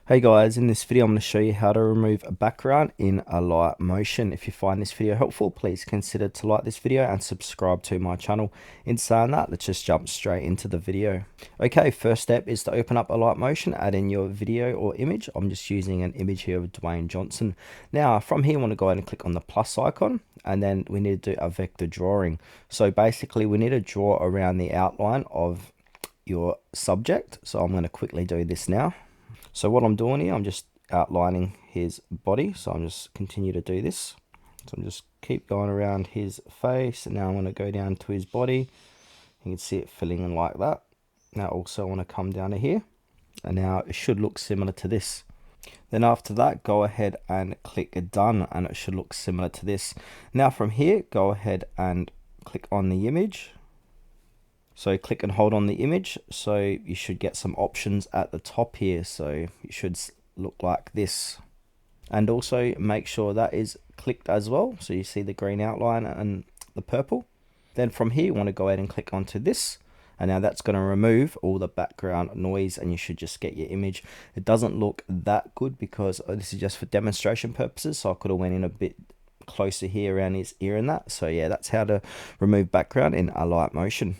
Hey guys, in this video I'm going to show you how to remove a background in Alight Motion. If you find this video helpful, please consider to like this video and subscribe to my channel. In saying that, let's just jump straight into the video. Okay, first step is to open up Alight Motion, add in your video or image. I'm just using an image here of Dwayne Johnson. Now from here, I want to go ahead and click on the plus icon, and then we need to do a vector drawing. So basically we need to draw around the outline of your subject. So I'm going to quickly do this now. So what I'm doing here, I'm just outlining his body. So I'm just continue to do this. So I'm just keep going around his face, and now I'm going to go down to his body. You can see it filling in like that. Now also I want to come down to here, and now it should look similar to this. Then after that, go ahead and click done, and it should look similar to this. Now from here, go ahead and click on the image. So click and hold on the image, so you should get some options at the top here. So it should look like this, and also make sure that is clicked as well, so you see the green outline and the purple. Then from here you want to go ahead and click onto this, and now that's going to remove all the background noise, and you should just get your image. It doesn't look that good because this is just for demonstration purposes, so I could have went in a bit closer here around his ear and that. So yeah, that's how to remove background in Alight Motion.